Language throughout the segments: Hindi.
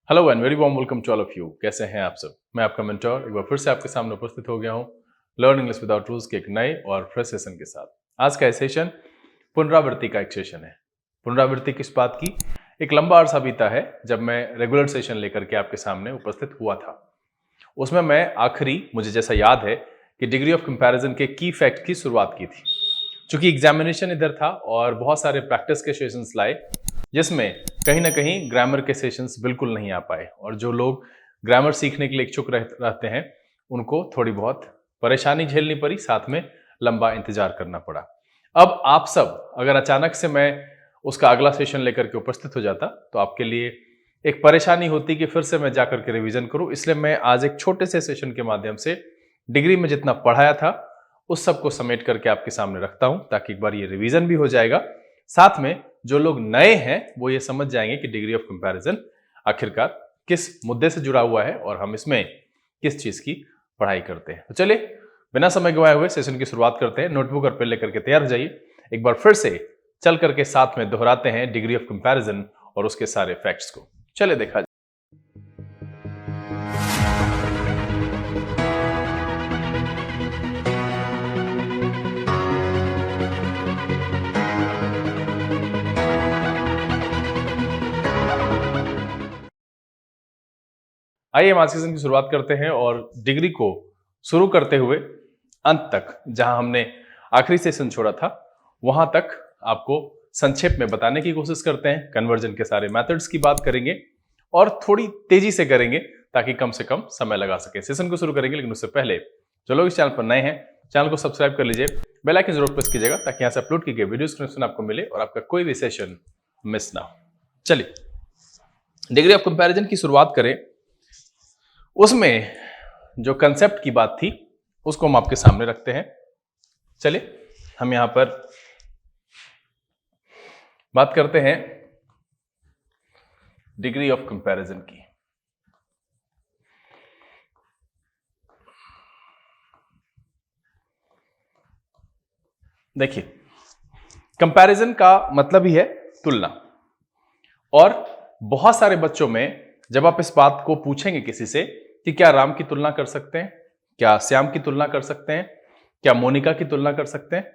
Hello and very warm welcome to all of you. कैसे हैं आप सब? मैं आपका मेंटर एक बार फिर से आपके सामने उपस्थित हो गया हूं लर्न इंग्लिश विदाउट रूल्स के एक नए और फ्रेश सेशन के साथ। आज का सेशन पुनरावृत्ति का एक सेशन है। पुनरावृत्ति किस बात की? एक लंबा अरसा बीता है जब मैं रेगुलर सेशन लेकर के आपके सामने उपस्थित हुआ था। उसमें मैं आखिरी मुझे जैसा याद है कि डिग्री ऑफ कंपैरिजन के की फैक्ट की शुरुआत की थी। चूंकि एग्जामिनेशन इधर था और बहुत सारे प्रैक्टिस के सेशंस लाए जिसमें कहीं ना कहीं ग्रामर के सेशंस बिल्कुल नहीं आ पाए, और जो लोग ग्रामर सीखने के लिए इच्छुक रहते हैं उनको थोड़ी बहुत परेशानी झेलनी पड़ी, साथ में लंबा इंतजार करना पड़ा। अब आप सब अगर अचानक से मैं उसका अगला सेशन लेकर के उपस्थित हो जाता तो आपके लिए एक परेशानी होती कि फिर से मैं जाकर के रिवीजन करूं। इसलिए मैं आज एक छोटे से सेशन के माध्यम से डिग्री में जितना पढ़ाया था उस सब को समेट करके आपके सामने रखता हूं, ताकि एक बार ये रिवीजन भी हो जाएगा, साथ में जो लोग नए हैं वो ये समझ जाएंगे कि डिग्री ऑफ कंपैरिजन आखिरकार किस मुद्दे से जुड़ा हुआ है और हम इसमें किस चीज की पढ़ाई करते हैं। तो चलिए बिना समय गंवाए हुए सेशन की शुरुआत करते हैं। नोटबुक और पेन लेकर के तैयार हो जाइए। एक बार फिर से चल करके साथ में दोहराते हैं डिग्री ऑफ कंपैरिजन और उसके सारे फैक्ट्स को। चलिए देखा। आइए हम आज के सेशन की शुरुआत करते हैं और डिग्री को शुरू करते हुए अंत तक, जहां हमने आखिरी सेशन छोड़ा था वहां तक आपको संक्षेप में बताने की कोशिश करते हैं। कन्वर्जन के सारे मेथड्स की बात करेंगे और थोड़ी तेजी से करेंगे ताकि कम से कम समय लगा सके। सेशन को शुरू करेंगे, लेकिन उससे पहले जो लोग इस चैनल पर नए हैं चैनल को सब्सक्राइब कर लीजिए, बेल आइकन जरूर प्रेस कीजिएगा ताकि यहाँ से अपलोड की गई वीडियोस का नोटिफिकेशन आपको मिले और आपका कोई भी सेशन मिस ना हो। चलिए डिग्री ऑफ कंपैरिजन की शुरुआत करें। उसमें जो कंसेप्ट की बात थी उसको हम आपके सामने रखते हैं। चलिए हम यहां पर बात करते हैं डिग्री ऑफ कंपैरिजन की। देखिए, कंपैरिजन का मतलब ही है तुलना, और बहुत सारे बच्चों में जब आप इस बात को पूछेंगे किसी से कि क्या राम की तुलना कर सकते हैं, क्या श्याम की तुलना कर सकते हैं, क्या मोनिका की तुलना कर सकते हैं,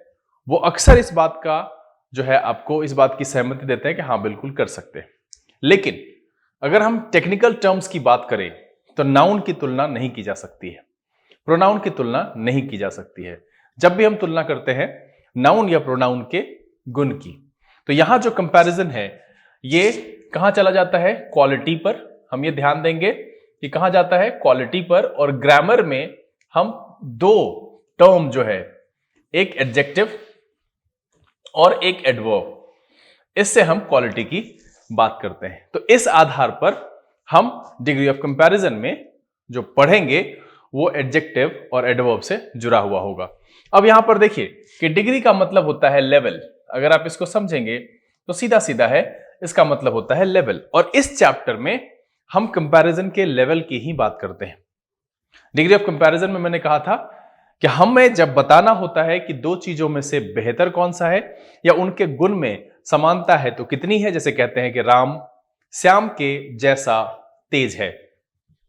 वो अक्सर इस बात का जो है आपको इस बात की सहमति देते हैं कि हाँ बिल्कुल कर सकते हैं। लेकिन अगर हम टेक्निकल टर्म्स की बात करें तो नाउन की तुलना नहीं की जा सकती है, प्रोनाउन की तुलना नहीं की जा सकती है। जब भी हम तुलना करते हैं नाउन या प्रोनाउन के गुण की, तो यहां जो कंपैरिजन है ये कहां चला जाता है? क्वालिटी पर। हम ये ध्यान देंगे कि कहां जाता है? क्वालिटी पर। और ग्रामर में हम दो टर्म जो है, एक एडजेक्टिव और एक एडवर्ब, इससे हम क्वालिटी की बात करते हैं। तो इस आधार पर हम डिग्री ऑफ कंपैरिजन में जो पढ़ेंगे वो एडजेक्टिव और एडवर्ब से जुड़ा हुआ होगा। अब यहां पर देखिए कि डिग्री का मतलब होता है लेवल। अगर आप इसको समझेंगे तो सीधा सीधा है, इसका मतलब होता है लेवल। और इस चैप्टर में हम कंपैरिजन के लेवल की ही बात करते हैं। डिग्री ऑफ कंपैरिजन में मैंने कहा था कि हमें जब बताना होता है कि दो चीजों में से बेहतर कौन सा है या उनके गुण में समानता है तो कितनी है, जैसे कहते हैं कि राम श्याम के जैसा तेज है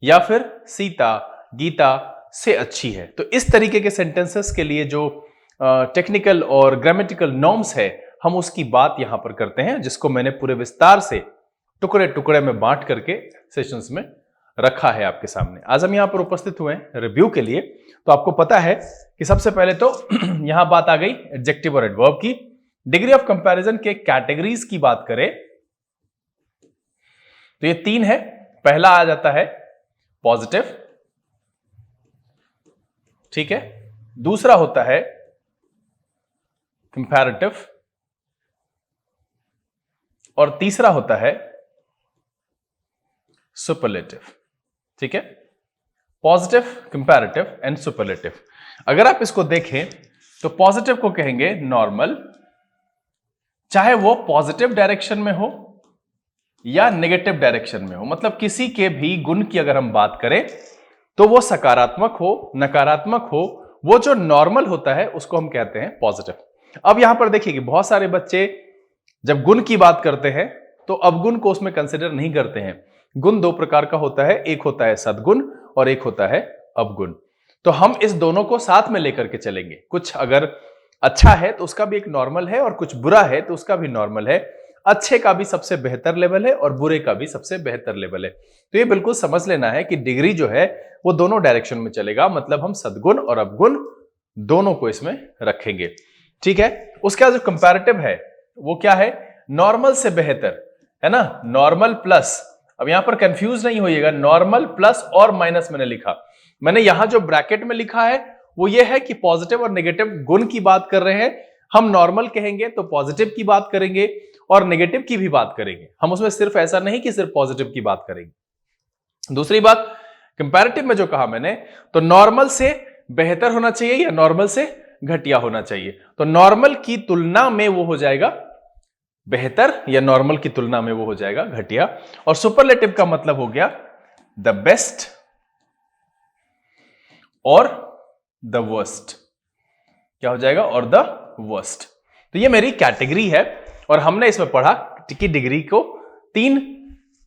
या फिर सीता गीता से अच्छी है। तो इस तरीके के सेंटेंसेस के लिए जो टेक्निकल और ग्रामेटिकल नॉर्म्स है हम उसकी बात यहां पर करते हैं, जिसको मैंने पूरे विस्तार से टुकड़े टुकड़े में बांट करके सेशंस में रखा है आपके सामने। आज हम यहां पर उपस्थित हुए हैं रिव्यू के लिए। तो आपको पता है कि सबसे पहले तो यहां बात आ गई एडजेक्टिव और एडवर्ब की। डिग्री ऑफ कंपैरिजन के कैटेगरीज की बात करें तो ये तीन है। पहला आ जाता है पॉजिटिव, ठीक है। दूसरा होता है कंपैरेटिव और तीसरा होता है सुपरलेटिव, ठीक है। Positive, comparative and superlative. अगर आप इसको देखें तो पॉजिटिव को कहेंगे नॉर्मल, चाहे वो पॉजिटिव डायरेक्शन में हो या नेगेटिव डायरेक्शन में हो। मतलब किसी के भी गुण की अगर हम बात करें तो वो सकारात्मक हो नकारात्मक हो, वो जो नॉर्मल होता है उसको हम कहते हैं पॉजिटिव। अब यहां पर देखिए कि बहुत सारे बच्चे जब गुण की बात करते हैं तो अवगुण को उसमें कंसिडर नहीं करते हैं। गुण दो प्रकार का होता है, एक होता है सद्गुण और एक होता है अवगुण। तो हम इस दोनों को साथ में लेकर के चलेंगे। कुछ अगर अच्छा है तो उसका भी एक नॉर्मल है और कुछ बुरा है तो उसका भी नॉर्मल है। अच्छे का भी सबसे बेहतर लेवल है और बुरे का भी सबसे बेहतर लेवल है। तो ये बिल्कुल समझ लेना है कि डिग्री जो है वो दोनों डायरेक्शन में चलेगा, मतलब हम सद्गुण और अवगुण दोनों को इसमें रखेंगे। ठीक है, उसका जो कंपैरेटिव है वो क्या है? नॉर्मल से बेहतर, है ना, नॉर्मल प्लस। अब यहां पर कंफ्यूज नहीं होइएगा, नॉर्मल प्लस और माइनस मैंने लिखा। मैंने यहां जो ब्रैकेट में लिखा है वो ये है कि पॉजिटिव और नेगेटिव गुण की बात कर रहे हैं। हम नॉर्मल कहेंगे तो पॉजिटिव की बात करेंगे और नेगेटिव की भी बात करेंगे। हम उसमें सिर्फ ऐसा नहीं कि सिर्फ पॉजिटिव की बात करेंगे। दूसरी बात, कंपैरेटिव में जो कहा मैंने, तो नॉर्मल से बेहतर होना चाहिए या नॉर्मल से घटिया होना चाहिए। तो नॉर्मल की तुलना में वो हो जाएगा बेहतर या नॉर्मल की तुलना में वो हो जाएगा घटिया। और सुपरलेटिव का मतलब हो गया द बेस्ट और द वर्स्ट। क्या हो जाएगा? और द वर्स्ट। तो ये मेरी कैटेगरी है और हमने इसमें पढ़ा कि डिग्री को 3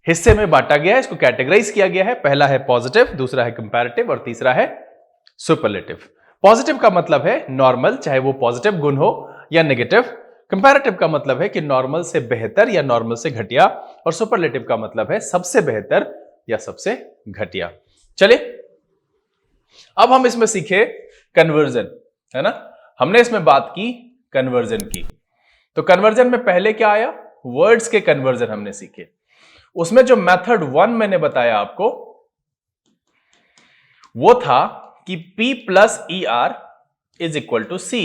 हिस्से में बांटा गया है, इसको कैटेगराइज किया गया है। पहला है पॉजिटिव, दूसरा है कंपैरेटिव और तीसरा है सुपरलेटिव। पॉजिटिव का मतलब है नॉर्मल, चाहे वो पॉजिटिव गुण हो या नेगेटिव। कंपैरेटिव का मतलब है कि नॉर्मल से बेहतर या नॉर्मल से घटिया। और सुपरलेटिव का मतलब है सबसे बेहतर या सबसे घटिया। चलिए अब हम इसमें सीखे कन्वर्जन, है ना। हमने इसमें बात की कन्वर्जन की। तो कन्वर्जन में पहले क्या आया? वर्ड्स के कन्वर्जन हमने सीखे। उसमें जो मेथड 1 मैंने बताया आपको वो था कि P plus E R is equal to C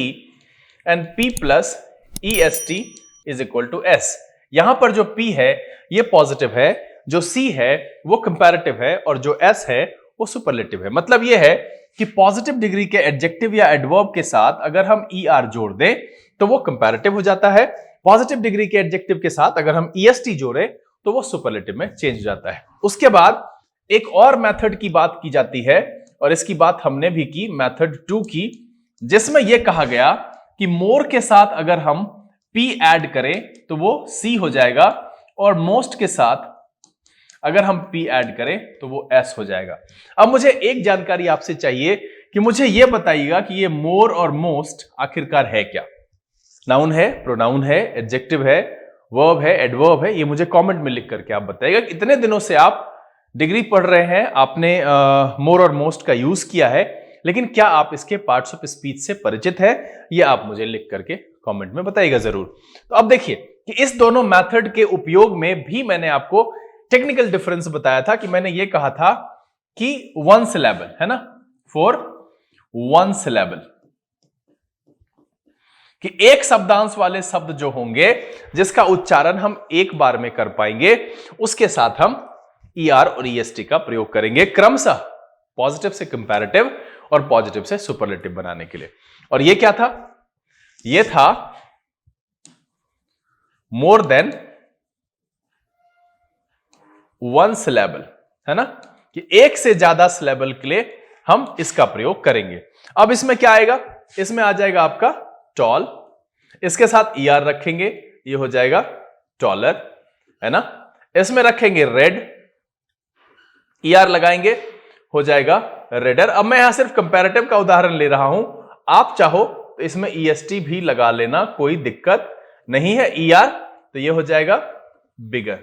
and P plus E S T is equal to S. यहां पर जो P है ये पॉजिटिव है, जो C है वो कंपैरेटिव है और जो S है वो सुपरलेटिव है। मतलब ये है कि पॉजिटिव डिग्री के एडजेक्टिव या एडवर्ब के साथ अगर हम ई आर जोड़ दें तो वो कंपैरेटिव हो जाता है। पॉजिटिव डिग्री के एडजेक्टिव के साथ अगर हम EST जोड़े तो वो सुपरलेटिव में चेंज हो जाता है। उसके बाद एक और मेथड की बात की जाती है और इसकी बात हमने भी की, मेथड 2 की, जिसमें यह कहा गया कि मोर के साथ अगर हम P ऐड करें तो वो C हो जाएगा और मोस्ट के साथ अगर हम P ऐड करें तो वो S हो जाएगा। अब मुझे एक जानकारी आपसे चाहिए कि मुझे यह बताइएगा कि ये मोर और मोस्ट आखिरकार है क्या? नाउन है, प्रोनाउन है, एडजेक्टिव है, वर्ब है, एडवर्ब है? ये मुझे कमेंट में लिख करके आप बताइएगा। इतने दिनों से आप डिग्री पढ़ रहे हैं, आपने मोर और मोस्ट का यूज किया है, लेकिन क्या आप इसके पार्ट्स ऑफ स्पीच से परिचित है? ये आप मुझे लिख करके कमेंट में बताइएगा जरूर। तो अब देखिए कि इस दोनों मेथड के उपयोग में भी मैंने आपको टेक्निकल डिफरेंस बताया था कि मैंने ये कहा था कि 1 सिलेबल, है ना, फॉर 1 सिलेबल, कि एक शब्दांश वाले शब्द जो होंगे जिसका उच्चारण हम एक बार में कर पाएंगे उसके साथ हम ER और EST का प्रयोग करेंगे, क्रमशः पॉजिटिव से कंपैरेटिव और पॉजिटिव से सुपरलेटिव बनाने के लिए। और ये क्या था? ये था मोर देन 1 सिलेबल, है ना, कि एक से ज्यादा सिलेबल के लिए हम इसका प्रयोग करेंगे। अब इसमें क्या आएगा? इसमें आ जाएगा आपका टॉल, इसके साथ ER रखेंगे, ये हो जाएगा टॉलर, है ना। इसमें रखेंगे रेड, ER लगाएंगे, हो जाएगा रेडर। अब मैं यहां सिर्फ कंपैरेटिव का उदाहरण ले रहा हूं, आप चाहो तो इसमें EST भी लगा लेना, कोई दिक्कत नहीं है। ER तो ये हो जाएगा बिगर।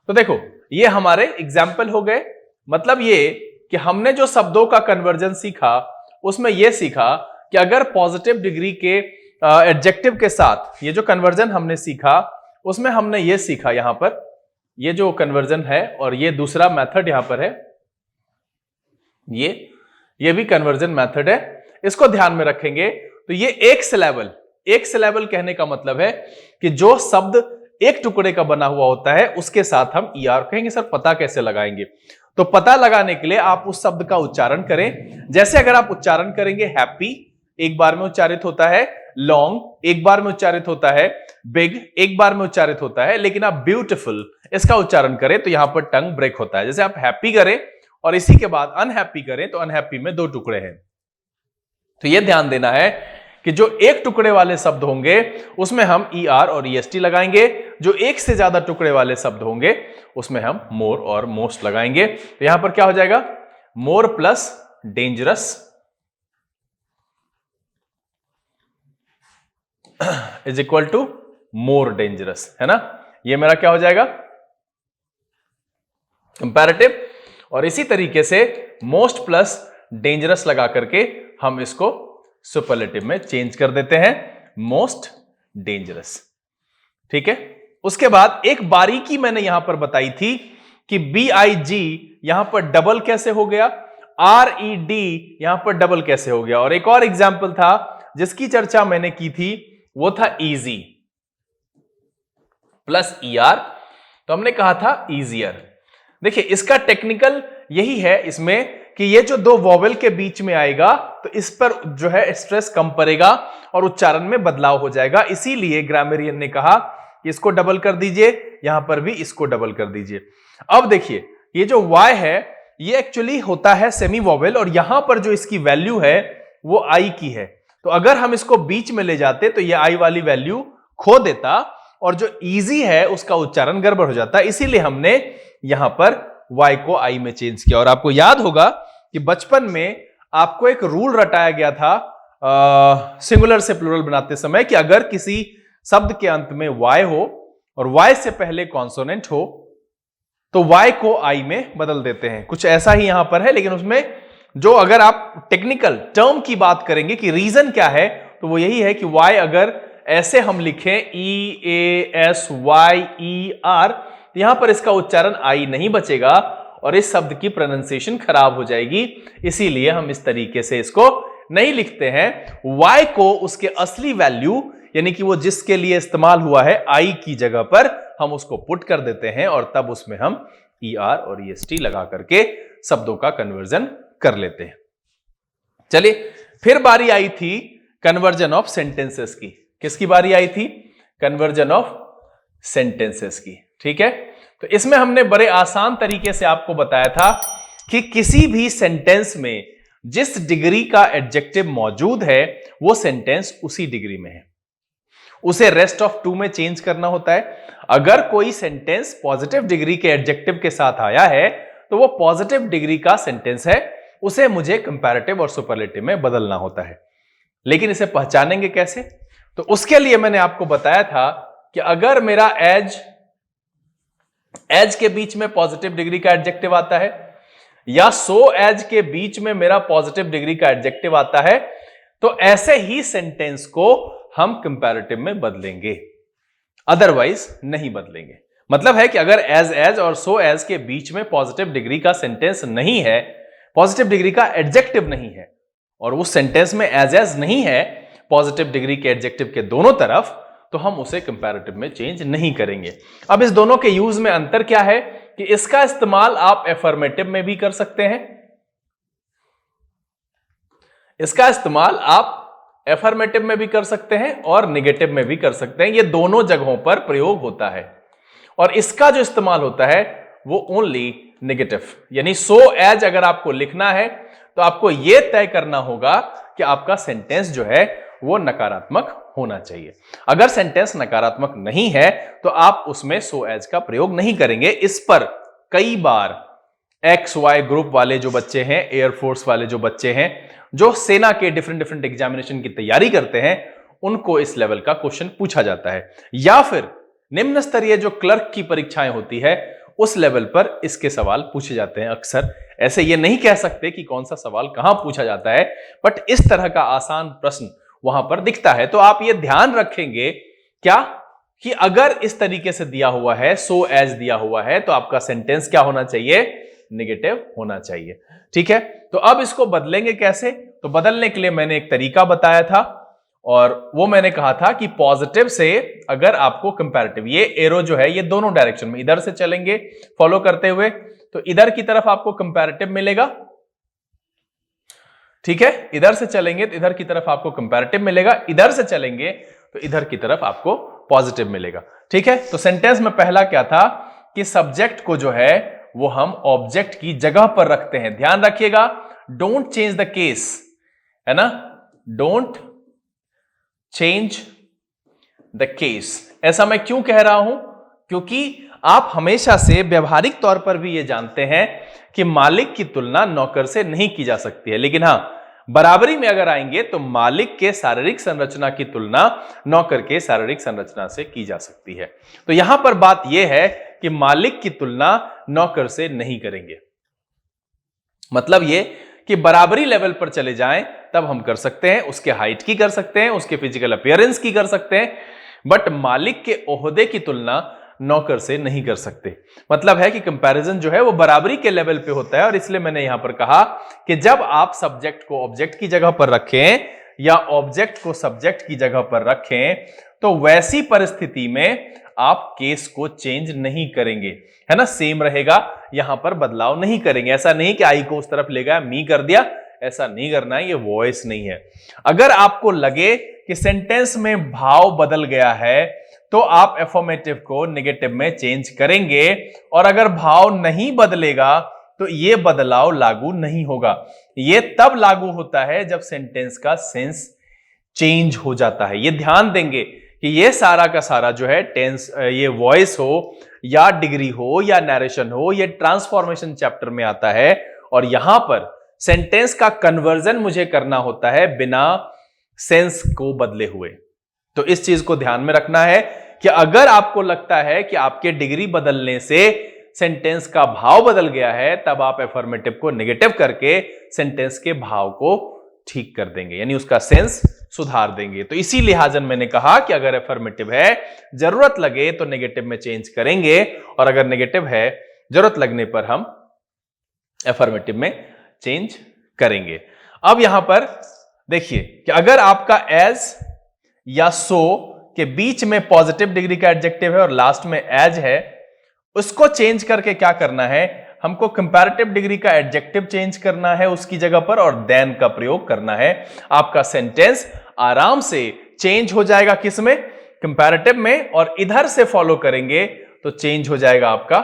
तो देखो ये हमारे एग्जाम्पल हो गए। मतलब ये कि हमने जो शब्दों का कन्वर्जन सीखा उसमें यह सीखा कि अगर पॉजिटिव डिग्री के एडजेक्टिव के साथ ये जो कन्वर्जन हमने सीखा उसमें हमने ये सीखा, यहां पर ये जो कन्वर्जन है और ये दूसरा मेथड यहां पर है, ये भी कन्वर्जन मेथड है, इसको ध्यान में रखेंगे। तो ये एक सिलेबल कहने का मतलब है कि जो शब्द एक टुकड़े का बना हुआ होता है उसके साथ हम ER कहेंगे। सर पता कैसे लगाएंगे? तो पता लगाने के लिए आप उस शब्द का उच्चारण करें। जैसे अगर आप उच्चारण करेंगे हैप्पी, एक बार में उच्चारित होता है, लॉन्ग एक बार में उच्चारित होता है, बिग एक बार में उच्चारित होता है, लेकिन आप ब्यूटीफुल इसका उच्चारण करें तो यहां पर टंग ब्रेक होता है। जैसे आप हैप्पी करें और इसी के बाद अनहैप्पी करें तो अनहैप्पी में 2 टुकड़े हैं। तो यह ध्यान देना है कि जो एक टुकड़े वाले शब्द होंगे उसमें हम ER और EST लगाएंगे, जो एक से ज्यादा टुकड़े वाले शब्द होंगे उसमें हम मोर और मोस्ट लगाएंगे। तो यहां पर क्या हो जाएगा, more plus dangerous is equal to more dangerous, है ना। ये मेरा क्या हो जाएगा, कंपैरेटिव। और इसी तरीके से मोस्ट प्लस डेंजरस लगा करके हम इसको सुपरलेटिव में चेंज कर देते हैं, मोस्ट डेंजरस। ठीक है। उसके बाद एक बारीकी मैंने यहां पर बताई थी कि BIG यहां पर डबल कैसे हो गया, RED यहां पर डबल कैसे हो गया। और एक और एग्जाम्पल था जिसकी चर्चा मैंने की थी, वो था इजी प्लस ER, तो हमने कहा था इजियर। देखिए इसका टेक्निकल यही है इसमें कि ये जो दो वॉवेल के बीच में आएगा तो इस पर जो है स्ट्रेस कम पड़ेगा और उच्चारण में बदलाव हो जाएगा। इसीलिए ग्रामरियन ने कहा कि इसको डबल कर दीजिए, यहां पर भी इसको डबल कर दीजिए। अब देखिए ये जो Y है ये एक्चुअली होता है सेमी वॉवेल और यहां पर जो इसकी वैल्यू है वो I की है। तो अगर हम इसको बीच में ले जाते तो ये I वाली वैल्यू खो देता और जो इजी है उसका उच्चारण गड़बड़ हो जाता। इसीलिए हमने यहां पर Y को I में चेंज किया। और आपको याद होगा कि बचपन में आपको एक रूल रटाया गया था सिंगुलर से प्लूरल बनाते समय कि अगर किसी शब्द के अंत में Y हो और Y से पहले कॉन्सोनेंट हो तो Y को I में बदल देते हैं। कुछ ऐसा ही यहां पर है, लेकिन उसमें जो अगर आप टेक्निकल टर्म की बात करेंगे कि रीजन क्या है तो वो यही है कि Y अगर ऐसे हम लिखें EASYER तो यहां पर इसका उच्चारण I नहीं बचेगा और इस शब्द की प्रोनाउंसिएशन खराब हो जाएगी। इसीलिए हम इस तरीके से इसको नहीं लिखते हैं। Y को उसके असली वैल्यू यानी कि वो जिसके लिए इस्तेमाल हुआ है I की जगह पर हम उसको पुट कर देते हैं और तब उसमें हम ER और EST लगा करके शब्दों का कन्वर्जन कर लेते हैं। चलिए फिर बारी आई थी कन्वर्जन ऑफ सेंटेंसेस की। किसकी बारी आई थी, कन्वर्जन ऑफ सेंटेंसेस की। ठीक है, तो इसमें हमने बड़े आसान तरीके से आपको बताया था कि किसी भी सेंटेंस में जिस डिग्री का एडजेक्टिव मौजूद है वो सेंटेंस उसी डिग्री में है, उसे रेस्ट ऑफ टू में चेंज करना होता है। अगर कोई सेंटेंस पॉजिटिव डिग्री के एडजेक्टिव के साथ आया है तो वो पॉजिटिव डिग्री का सेंटेंस है, उसे मुझे कंपैरेटिव और सुपरलेटिव में बदलना होता है। लेकिन इसे पहचानेंगे कैसे, तो उसके लिए मैंने आपको बताया था कि अगर मेरा एज के बीच में पॉजिटिव डिग्री का एडजेक्टिव आता है या सो एज के बीच में मेरा पॉजिटिव डिग्री का एडजेक्टिव आता है तो ऐसे ही सेंटेंस को हम कंपैरेटिव में बदलेंगे, अदरवाइज नहीं बदलेंगे। मतलब है कि अगर एज और सो एज के बीच में पॉजिटिव डिग्री का सेंटेंस नहीं है, पॉजिटिव डिग्री का एडजेक्टिव नहीं है और उस सेंटेंस में एज नहीं है पॉजिटिव डिग्री के एडजेक्टिव के दोनों तरफ, तो हम उसे कंपैरेटिव में चेंज नहीं करेंगे। अब इस दोनों के यूज में अंतर क्या है कि इसका इस्तेमाल आप एफर्मेटिव में भी कर सकते हैं, इसका इस्तेमाल आप एफर्मेटिव में भी कर सकते हैं और निगेटिव में भी कर सकते हैं। ये दोनों जगहों पर प्रयोग होता है और इसका जो इस्तेमाल होता है वो ओनली नेगेटिव, यानी सो एज अगर आपको लिखना है तो आपको यह तय करना होगा कि आपका सेंटेंस जो है वो नकारात्मक होना चाहिए। अगर सेंटेंस नकारात्मक नहीं है तो आप उसमें सो एज का प्रयोग नहीं करेंगे। इस पर कई बार XY ग्रुप वाले जो बच्चे हैं, एयरफोर्स वाले जो बच्चे हैं, जो सेना के डिफरेंट एग्जामिनेशन की तैयारी करते हैं, उनको इस लेवल का क्वेश्चन पूछा जाता है। या फिर निम्न स्तरीय जो क्लर्क की परीक्षाएं होती है उस लेवल पर इसके सवाल पूछे जाते हैं अक्सर। ऐसे ये नहीं कह सकते कि कौन सा सवाल कहां पूछा जाता है, बट इस तरह का आसान प्रश्न वहां पर दिखता है। तो आप ये ध्यान रखेंगे क्या कि अगर इस तरीके से दिया हुआ है, सो एज दिया हुआ है, तो आपका सेंटेंस क्या होना चाहिए, नेगेटिव होना चाहिए। ठीक है, तो अब इसको बदलेंगे कैसे, तो बदलने के लिए मैंने एक तरीका बताया था और वो मैंने कहा था कि पॉजिटिव से अगर आपको कंपैरेटिव, ये एरो जो है ये दोनों डायरेक्शन में इधर से चलेंगे फॉलो करते हुए, तो इधर की तरफ आपको कंपैरेटिव मिलेगा। ठीक है, इधर से चलेंगे तो इधर की तरफ आपको कंपैरेटिव मिलेगा, इधर से चलेंगे तो इधर की तरफ आपको पॉजिटिव मिलेगा। ठीक है, तो सेंटेंस में पहला क्या था कि सब्जेक्ट को जो है वो हम ऑब्जेक्ट की जगह पर रखते हैं। ध्यान रखिएगा, डोंट चेंज द केस, है ना, डोंट चेंज द केस। ऐसा मैं क्यों कह रहा हूं? क्योंकि आप हमेशा से व्यवहारिक तौर पर भी यह जानते हैं कि मालिक की तुलना नौकर से नहीं की जा सकती है, लेकिन हां, बराबरी में अगर आएंगे तो मालिक के शारीरिक संरचना की तुलना नौकर के शारीरिक संरचना से की जा सकती है। तो यहां पर बात यह है कि मालिक की तुलना नौकर से नहीं करेंगे। मतलब ये कि बराबरी लेवल पर चले जाएं तब हम कर सकते हैं, उसके हाइट की कर सकते हैं, उसके फिजिकल अपीयरेंस की कर सकते हैं, बट मालिक के ओहदे की तुलना नौकर से नहीं कर सकते। मतलब है कि कंपैरिजन जो है वो बराबरी के लेवल पे होता है, और इसलिए मैंने यहां पर कहा कि जब आप सब्जेक्ट को ऑब्जेक्ट की जगह पर रखें या ऑब्जेक्ट को सब्जेक्ट की जगह पर रखें तो वैसी परिस्थिति में आप केस को चेंज नहीं करेंगे, है ना, सेम रहेगा, यहां पर बदलाव नहीं करेंगे। ऐसा नहीं कि आई को उस तरफ ले गया, मी कर दिया, ऐसा नहीं करना है, ये वॉइस नहीं है। अगर आपको लगे कि सेंटेंस में भाव बदल गया है तो आप एफर्मेटिव को नेगेटिव में चेंज करेंगे, और अगर भाव नहीं बदलेगा तो यह बदलाव लागू नहीं होगा। यह तब लागू होता है जब सेंटेंस का सेंस चेंज हो जाता है। यह ध्यान देंगे कि यह सारा का सारा जो है टेंस, ये वॉइस हो या डिग्री हो या नरेशन हो, यह ट्रांसफॉर्मेशन चैप्टर में आता है, और यहां पर सेंटेंस का कन्वर्जन मुझे करना होता है बिना सेंस को बदले हुए। तो इस चीज को ध्यान में रखना है कि अगर आपको लगता है कि आपके डिग्री बदलने से सेंटेंस का भाव बदल गया है, तब आप एफर्मेटिव को नेगेटिव करके सेंटेंस के भाव को ठीक कर देंगे, यानी उसका सेंस सुधार देंगे। तो इसी लिहाजन मैंने कहा कि अगर एफर्मेटिव है, जरूरत लगे तो नेगेटिव में चेंज करेंगे, और अगर नेगेटिव है, जरूरत लगने पर हम एफर्मेटिव में चेंज करेंगे। अब यहां पर देखिए कि अगर आपका एज या सो के बीच में पॉजिटिव डिग्री का एडजेक्टिव है और लास्ट में एज है, उसको चेंज करके क्या करना है, हमको कंपैरेटिव डिग्री का एडजेक्टिव चेंज करना है उसकी जगह पर, और देन का प्रयोग करना है। आपका सेंटेंस आराम से चेंज हो जाएगा, किस में, कंपैरेटिव में, और इधर से फॉलो करेंगे तो चेंज हो जाएगा आपका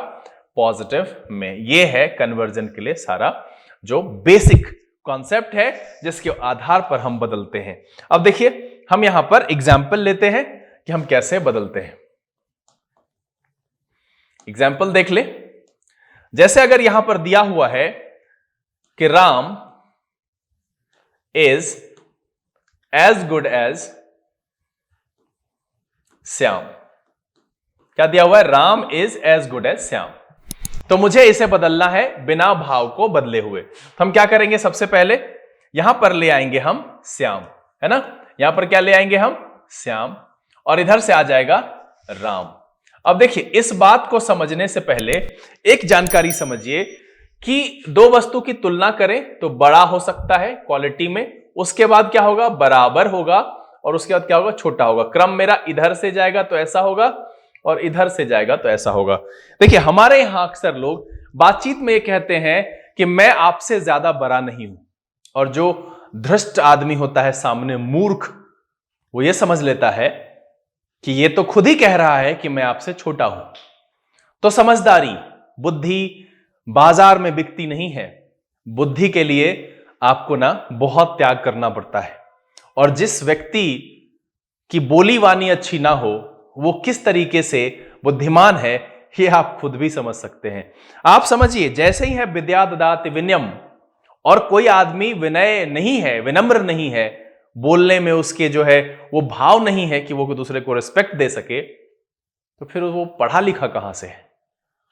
पॉजिटिव में। यह है कन्वर्जन के लिए सारा जो बेसिक कॉन्सेप्ट है जिसके आधार पर हम बदलते हैं। अब देखिए हम यहां पर एग्जाम्पल लेते हैं कि हम कैसे बदलते हैं। एग्जाम्पल देख ले, जैसे अगर यहां पर दिया हुआ है कि Ram is as good as Shyam. क्या दिया हुआ है, Ram is as good as Shyam. तो मुझे इसे बदलना है बिना भाव को बदले हुए। तो हम क्या करेंगे, सबसे पहले यहां पर ले आएंगे हम श्याम, है ना, यहां पर क्या ले आएंगे हम, श्याम, और इधर से आ जाएगा राम। अब देखिए इस बात को समझने से पहले एक जानकारी समझिए कि दो वस्तु की तुलना करें तो बड़ा हो सकता है क्वालिटी में, उसके बाद क्या होगा, बराबर होगा, और उसके बाद क्या होगा, छोटा होगा। क्रम मेरा इधर से जाएगा तो ऐसा होगा, और इधर से जाएगा तो ऐसा होगा। देखिए हमारे यहां अक्सर लोग बातचीत में ये कहते हैं कि मैं आपसे ज्यादा बड़ा नहीं हूं, और जो धृष्ट आदमी होता है सामने, मूर्ख, वो ये समझ लेता है कि ये तो खुद ही कह रहा है कि मैं आपसे छोटा हूं। तो समझदारी, बुद्धि बाजार में बिकती नहीं है। बुद्धि के लिए आपको ना बहुत त्याग करना पड़ता है, और जिस व्यक्ति की बोली वाणी अच्छी ना हो वो किस तरीके से बुद्धिमान है ये आप खुद भी समझ सकते हैं। आप समझिए, जैसे ही है विद्या ददाति विनयम, और कोई आदमी विनय नहीं है, विनम्र नहीं है, बोलने में उसके जो है वो भाव नहीं है कि वो दूसरे को रिस्पेक्ट दे सके, तो फिर वो पढ़ा लिखा कहां से है।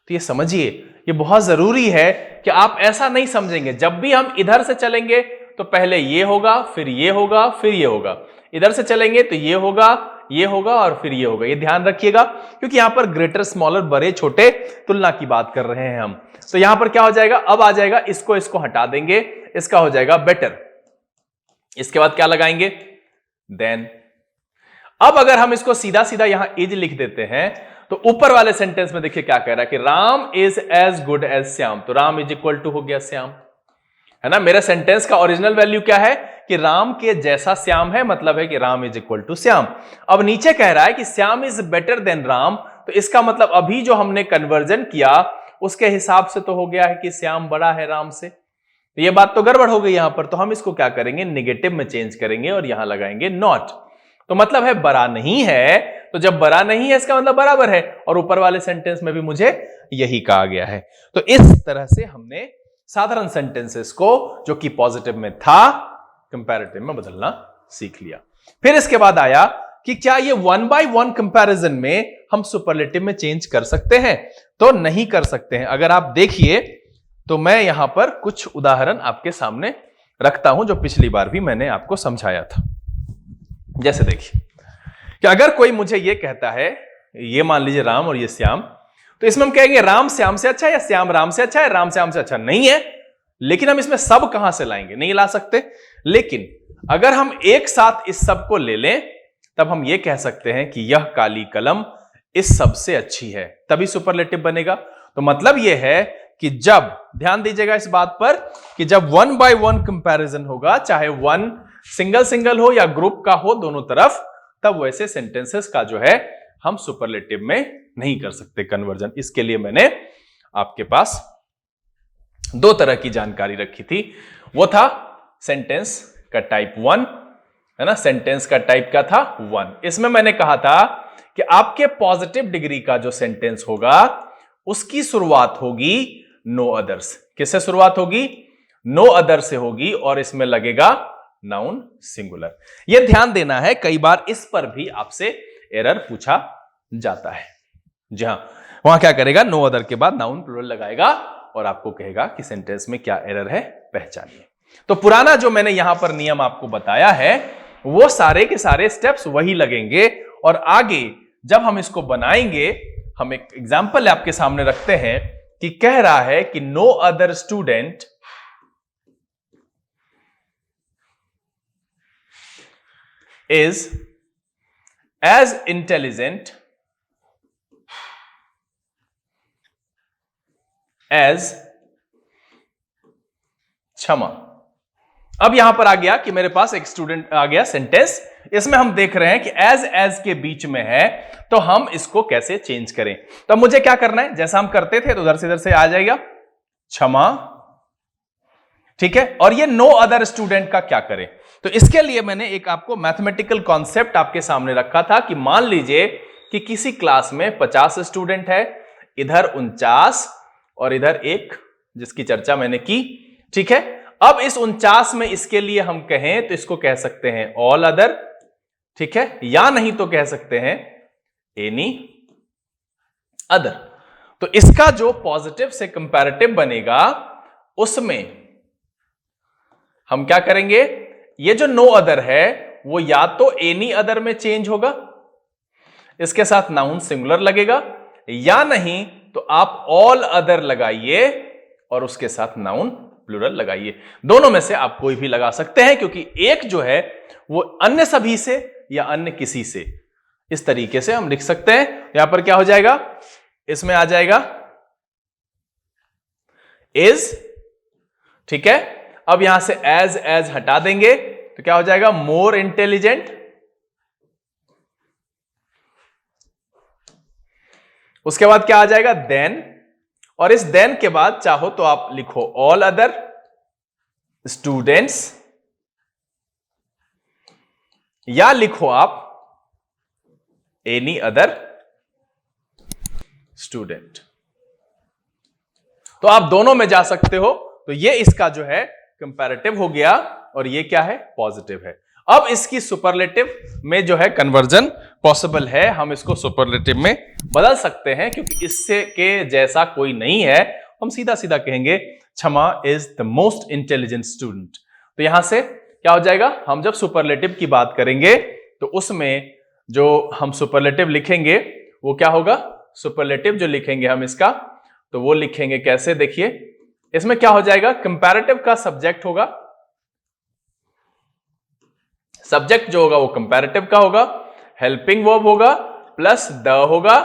तो ये समझिए, ये बहुत जरूरी है कि आप ऐसा नहीं समझेंगे जब भी हम इधर से चलेंगे तो पहले ये होगा, फिर ये होगा, फिर ये होगा, इधर से चलेंगे तो ये होगा, ये होगा, और फिर ये होगा। ये ध्यान रखिएगा, क्योंकि यहां पर ग्रेटर स्मॉलर, बड़े छोटे तुलना की बात कर रहे हैं हम। तो यहां पर क्या हो जाएगा, अब आ जाएगा, इसको हटा देंगे, इसका हो जाएगा बेटर, इसके बाद क्या लगाएंगे, देन। अब अगर हम इसको सीधा सीधा यहां इज लिख देते हैं तो ऊपर वाले सेंटेंस में देखिए क्या कह रहा है कि Ram is as good as Shyam. तो राम इज इक्वल टू हो गया श्याम, है ना। मेरा सेंटेंस का ओरिजिनल वैल्यू क्या है कि राम के जैसा श्याम है, मतलब है कि Ram is equal to Shyam. अब नीचे कह रहा है कि Shyam is better than Ram, तो इसका मतलब अभी जो हमने कन्वर्जन किया उसके हिसाब से तो हो गया है कि श्याम बड़ा है राम से। तो ये बात तो गड़बड़ हो गई यहां पर, तो हम इसको क्या करेंगे, नेगेटिव में चेंज करेंगे और यहां लगाएंगे नॉट। तो मतलब है बड़ा नहीं है, तो जब बड़ा नहीं है इसका मतलब बराबर है, और ऊपर वाले सेंटेंस में भी मुझे यही कहा गया है। तो इस तरह से हमने साधारण सेंटेंसेस को जो कि पॉजिटिव में था कंपैरेटिव में बदलना सीख लिया। फिर इसके बाद आया कि क्या ये 1 by 1 कंपैरिजन में हम सुपरलेटिव में चेंज कर सकते हैं? तो नहीं कर सकते हैं। अगर आप देखिए तो मैं यहां पर कुछ उदाहरण आपके सामने रखता हूं जो पिछली बार भी मैंने आपको समझाया था। जैसे देखिए कि अगर कोई मुझे ये कहता है, ये मान लीजिए राम और ये श्याम, तो इसमें हम कहेंगे राम श्याम से अच्छा है या श्याम राम से अच्छा है? राम श्याम से अच्छा नहीं है। लेकिन हम इसमें सब कहां से लाएंगे? नहीं ला सकते। लेकिन अगर हम एक साथ इस सब को ले लें तब हम ये कह सकते हैं कि यह काली कलम इस सब से अच्छी है, तभी सुपरलेटिव बनेगा। तो मतलब यह है कि जब, ध्यान दीजिएगा इस बात पर, कि जब 1 by 1 कंपैरिजन होगा, चाहे 1 सिंगल सिंगल हो या ग्रुप का हो, दोनों तरफ, तब वैसे सेंटेंसेस का जो है हम सुपरलेटिव में नहीं कर सकते कन्वर्जन। इसके लिए मैंने आपके पास 2 तरह की जानकारी रखी थी। वो था सेंटेंस का टाइप 1, है ना, सेंटेंस का टाइप का था 1। इसमें मैंने कहा था कि आपके पॉजिटिव डिग्री का जो सेंटेंस होगा उसकी शुरुआत होगी नो अदर्स। किससे शुरुआत होगी? नो अदर से होगी, और इसमें लगेगा नाउन सिंगुलर। यह ध्यान देना है, कई बार इस पर भी आपसे एरर पूछा जाता है। जी हां, वहां क्या करेगा? नो अदर के बाद नाउन प्लूरल लगाएगा और आपको कहेगा कि सेंटेंस में क्या एरर है, पहचानिए। तो पुराना जो मैंने यहां पर नियम आपको बताया है वो सारे के सारे स्टेप्स वही लगेंगे, और आगे जब हम इसको बनाएंगे, हम एक एग्जांपल आपके सामने रखते हैं कि कह रहा है कि no other student is as intelligent as क्षमा। अब यहां पर आ गया कि मेरे पास एक स्टूडेंट आ गया सेंटेंस, इसमें हम देख रहे हैं कि एज के बीच में है, तो हम इसको कैसे चेंज करें। तो मुझे क्या करना है, जैसा हम करते थे तो इधर से आ जाएगा क्षमा, ठीक है। और ये नो अदर स्टूडेंट का क्या करें? तो इसके लिए मैंने एक आपको मैथमेटिकल कॉन्सेप्ट आपके सामने रखा था कि मान लीजिए कि किसी क्लास में 50 स्टूडेंट है, इधर 49 और इधर एक जिसकी चर्चा मैंने की, ठीक है। अब इस 49 में इसके लिए हम कहें तो इसको कह सकते हैं ऑल अदर, ठीक है, या नहीं तो कह सकते हैं एनी अदर। तो इसका जो पॉजिटिव से कंपैरेटिव बनेगा उसमें हम क्या करेंगे, ये जो नो अदर है वो या तो एनी अदर में चेंज होगा, इसके साथ नाउन सिंगुलर लगेगा, या नहीं तो आप ऑल अदर लगाइए और उसके साथ नाउन प्लूरल लगाइए। दोनों में से आप कोई भी लगा सकते हैं, क्योंकि एक जो है वो अन्य सभी से या अन्य किसी से, इस तरीके से हम लिख सकते हैं। यहां पर क्या हो जाएगा, इसमें आ जाएगा इज, ठीक है। अब यहां से एज हटा देंगे तो क्या हो जाएगा, मोर इंटेलिजेंट। उसके बाद क्या आ जाएगा, देन, और इस देन के बाद चाहो तो आप लिखो ऑल अदर स्टूडेंट्स, या लिखो आप एनी अदर स्टूडेंट। तो आप दोनों में जा सकते हो। तो ये इसका जो है कंपैरेटिव हो गया, और ये क्या है, पॉजिटिव है। अब इसकी सुपरलेटिव में जो है कन्वर्जन पॉसिबल है, हम इसको सुपरलेटिव में बदल सकते हैं, क्योंकि इससे के जैसा कोई नहीं है। हम सीधा सीधा कहेंगे क्षमा is the most intelligent student. तो यहां से क्या हो जाएगा, हम जब सुपरलेटिव की बात करेंगे तो उसमें जो हम सुपरलेटिव लिखेंगे वो क्या होगा, सुपरलेटिव जो लिखेंगे हम इसका, तो वो लिखेंगे कैसे, देखिए इसमें क्या हो जाएगा, कंपैरेटिव का सब्जेक्ट होगा, सब्जेक्ट जो होगा वो कंपैरेटिव का होगा, हेल्पिंग वर्ब होगा, प्लस द होगा,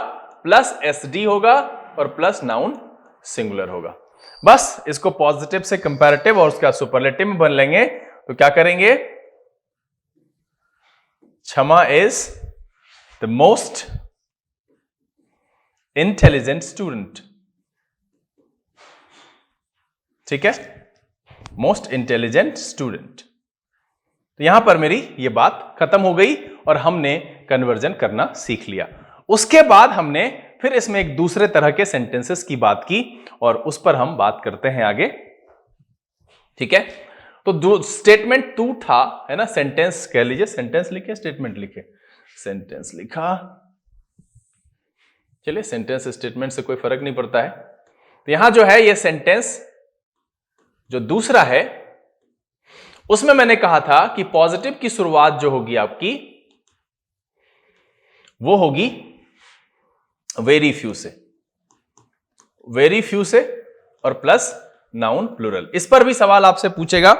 प्लस एसडी होगा, और प्लस नाउन सिंगुलर होगा। बस इसको पॉजिटिव से कंपैरेटिव और उसका सुपरलेटिव में बन लेंगे। तो क्या करेंगे, क्षमा is the most intelligent student, ठीक है, मोस्ट इंटेलिजेंट स्टूडेंट। तो यहां पर मेरी ये बात खत्म हो गई और हमने कन्वर्जन करना सीख लिया। उसके बाद हमने फिर इसमें एक दूसरे तरह के सेंटेंसेस की बात की और उस पर हम बात करते हैं आगे। ठीक है, तो स्टेटमेंट 2 था, है ना, सेंटेंस कह लीजिए, सेंटेंस लिखे स्टेटमेंट लिखे, सेंटेंस लिखा, चलिए सेंटेंस स्टेटमेंट से कोई फर्क नहीं पड़ता है। तो यहां जो है ये सेंटेंस जो दूसरा है उसमें मैंने कहा था कि पॉजिटिव की शुरुआत जो होगी आपकी वो होगी वेरी फ्यू से, वेरी फ्यू से और प्लस नाउन प्लूरल। इस पर भी सवाल आपसे पूछेगा,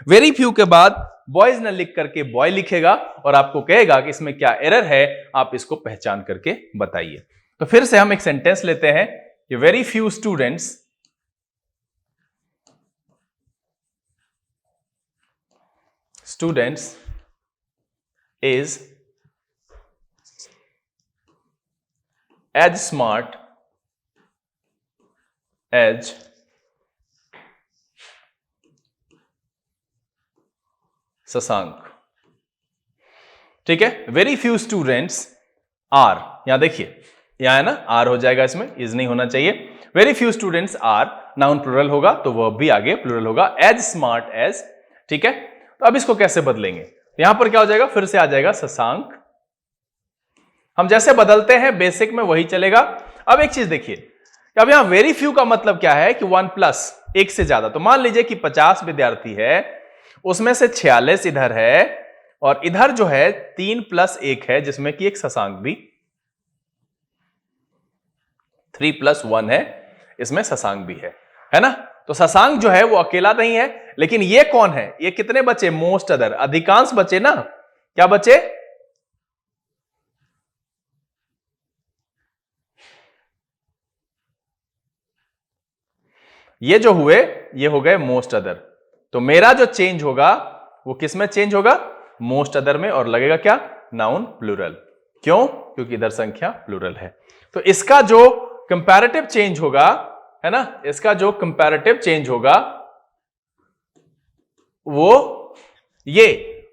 वेरी फ्यू के बाद बॉयज ने लिख करके बॉय लिखेगा और आपको कहेगा कि इसमें क्या एरर है, आप इसको पहचान करके बताइए। तो फिर से हम एक सेंटेंस लेते हैं कि very few students is as smart as Shashank. ठीक है, वेरी फ्यू स्टूडेंट्स आर, यहां देखिए यहां है ना, आर हो जाएगा, इसमें इज नहीं होना चाहिए। Very few students are, noun plural होगा तो वर्ब भी आगे प्लूरल होगा, एज स्मार्ट एज। ठीक है, तो अब इसको कैसे बदलेंगे, यहां पर क्या हो जाएगा, फिर से आ जाएगा शशांक। हम जैसे बदलते हैं बेसिक में वही चलेगा। अब एक चीज देखिए, अब यहां वेरी फ्यू का मतलब क्या है कि 1 प्लस, एक से ज्यादा। तो मान लीजिए कि 50 विद्यार्थी है, उसमें से 46 इधर है और इधर जो है 3 प्लस 1 है, जिसमें कि एक शशांक भी, 3 प्लस 1 है, इसमें शशांक भी है ना। तो शशांक जो है वो अकेला नहीं है, लेकिन ये कौन है, ये कितने बचे, मोस्ट अदर, अधिकांश बचे ना, क्या बचे, ये जो हुए ये हो गए मोस्ट अदर। तो मेरा जो चेंज होगा वो किस में चेंज होगा, मोस्ट अदर में, और लगेगा क्या, नाउन प्लूरल। क्यों, क्योंकि इधर संख्या प्लूरल है। तो इसका जो कंपैरेटिव चेंज होगा, है ना, इसका जो कंपैरेटिव चेंज होगा वो ये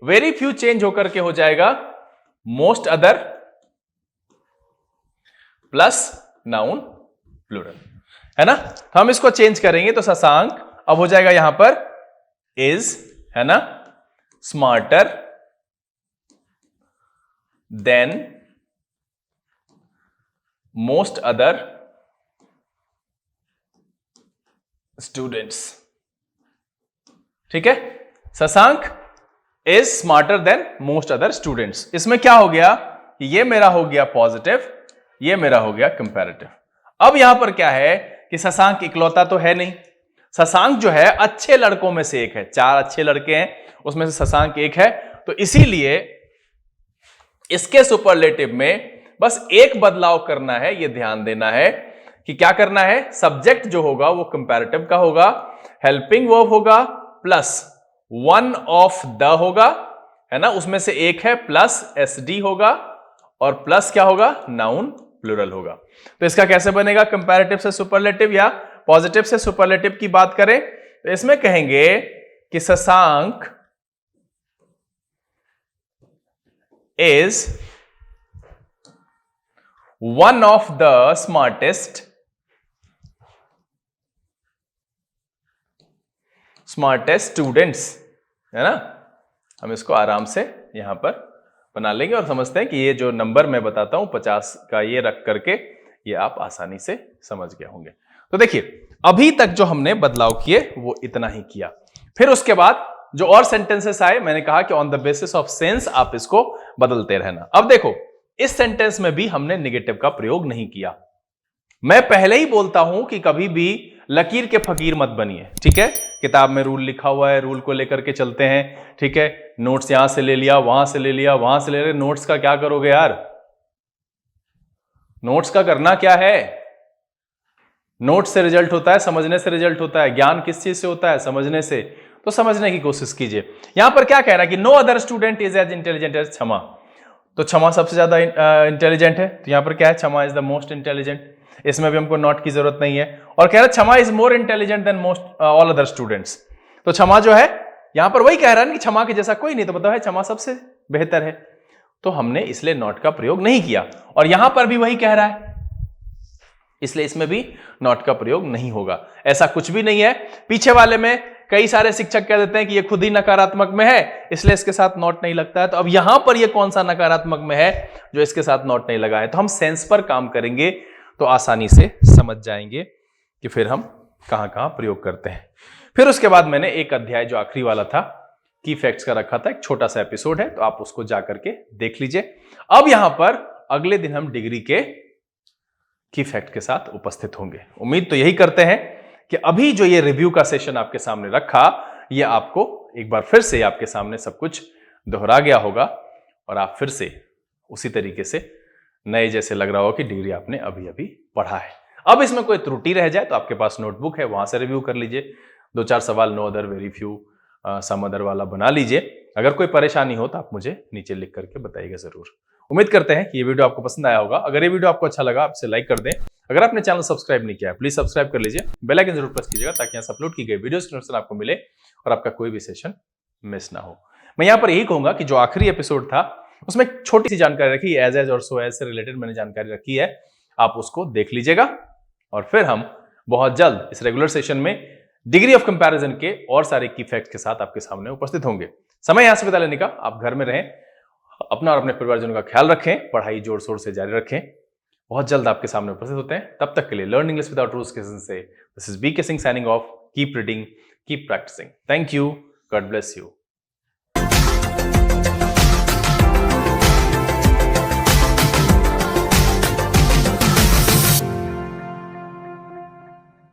वेरी फ्यू चेंज होकर के हो जाएगा most other plus noun plural, है ना। तो हम इसको चेंज करेंगे तो शशांक अब हो जाएगा यहां पर इज, है ना, smarter than most other students. ठीक है, Shashank is smarter than most other students. इसमें क्या हो गया, ये मेरा हो गया पॉजिटिव, ये मेरा हो गया कंपैरेटिव। अब यहां पर क्या है कि शशांक इकलौता तो है नहीं, शशांक जो है अच्छे लड़कों में से एक है, 4 अच्छे लड़के हैं उसमें से शशांक एक है। तो इसीलिए इसके सुपरलेटिव में बस एक बदलाव करना है, ये ध्यान देना है कि क्या करना है, सब्जेक्ट जो होगा वो कंपैरेटिव का होगा, हेल्पिंग वर्ब होगा प्लस वन ऑफ द होगा, है ना, उसमें से एक है, प्लस एसडी होगा और प्लस क्या होगा, नाउन प्लूरल होगा। तो इसका कैसे बनेगा, कंपैरेटिव से सुपरलेटिव या पॉजिटिव से सुपरलेटिव की बात करें तो इसमें कहेंगे कि Shashank is one of the smartest students, है ना। हम इसको आराम से यहां पर बना लेंगे और समझते हैं कि ये जो नंबर मैं बताता हूं 50 का, ये रख करके ये आप आसानी से समझ गए होंगे। तो देखिए अभी तक जो हमने बदलाव किए वो इतना ही किया। फिर उसके बाद जो और सेंटेंसेस आए, मैंने कहा कि on the basis of sense आप इसको बदलते रहना। अब देखो इस सेंटेंस में भी हमने निगेटिव का प्रयोग नहीं किया। मैं पहले ही बोलता हूं कि कभी भी लकीर के फकीर मत बनिए, ठीक है। किताब में रूल लिखा हुआ है, रूल को लेकर के चलते हैं, ठीक है। नोट्स यहां से ले लिया, वहां से ले लिया, वहां से ले लिया, नोट्स का क्या करोगे यार, नोट्स का करना क्या है, नोट्स से रिजल्ट होता है, समझने से रिजल्ट होता है। ज्ञान किस चीज से होता है, समझने से। तो समझने की कोशिश कीजिए। यहां पर क्या कह रहा है कि no other student is as intelligent as Kshama, तो क्षमा सबसे ज्यादा इंटेलिजेंट है, तो यहां पर क्या है, क्षमा इज द मोस्ट इंटेलिजेंट। इसमें भी हमको नॉट की जरूरत नहीं है। और कह रहा है क्षमा is more intelligent then most all other students, तो क्षमा जो है यहां पर वही कह रहा है कि क्षमा के जैसा कोई नहीं, तो मतलब है क्षमा सबसे बेहतर है। तो हमने इसलिए नॉट का प्रयोग नहीं किया, और यहां पर भी वही कह रहा है, इसलिए इसमें भी नॉट का प्रयोग नहीं होगा। ऐसा कुछ भी नहीं है। पीछे वाले में कई सारे शिक्षक कह देते हैं कि ये खुद ही नकारात्मक में है, इसलिए इसके साथ नॉट नहीं लगता है। तो अब यहां पर ये कौन सा नकारात्मक में है जो इसके साथ नॉट नहीं लगा है? तो हम सेंस पर काम करेंगे तो आसानी से समझ जाएंगे कि फिर हम कहां कहां प्रयोग करते हैं। फिर उसके बाद मैंने एक अध्याय जो आखिरी वाला था की फैक्ट्स का रखा था, एक छोटा सा एपिसोड है, तो आप उसको जाकर के देख लीजिए। अब यहां पर अगले दिन हम डिग्री के की फैक्ट के साथ उपस्थित होंगे। उम्मीद तो यही करते हैं कि अभी जो ये रिव्यू का सेशन आपके सामने रखा, ये आपको एक बार फिर से आपके सामने सब कुछ दोहरा गया होगा और आप फिर से उसी तरीके से नए जैसे लग रहा हो कि डिग्री आपने अभी अभी पढ़ा है। अब इसमें कोई त्रुटि रह जाए तो आपके पास नोटबुक है, वहां से रिव्यू कर लीजिए। 2-4 सवाल no other, very few, some other वाला बना लीजिए। अगर कोई परेशानी हो तो आप मुझे नीचे लिख करके बताइएगा जरूर। उम्मीद करते हैं कि ये वीडियो आपको पसंद आया होगा। अगर ये वीडियो आपको अच्छा लगा, आप इसे लाइक कर दें। अगर आपने चैनल सब्सक्राइब नहीं किया है, प्लीज सब्सक्राइब कर लीजिए, बेल आइकन जरूर प्रेस कीजिएगा ताकि यहाँ से अपलोड की गई वीडियोस की नोटिफिकेशन आपको मिले और आपका कोई भी सेशन मिस ना हो। मैं यहाँ पर यही कहूंगा कि जो आखिरी एपिसोड था उसमें एक छोटी सी जानकारी रखी, एज एज और सो एज से रिलेटेड मैंने जानकारी रखी है, आप उसको देख लीजिएगा। और फिर हम बहुत जल्द इस रेगुलर सेशन में डिग्री ऑफ कंपैरिजन के और सारे की फैक्ट्स के साथ आपके सामने उपस्थित होंगे। समय यहां से बिता लेने का, आप घर में रहें, अपना और अपने परिवारजनों का ख्याल रखें, पढ़ाई जोर शोर से जारी रखें। बहुत जल्द आपके सामने उपस्थित होते हैं। तब तक के लिए लर्न इंग्लिश विदाउट रूल्स के से this is BK Singh signing off. Keep reading, keep practising. Thank you, God bless you.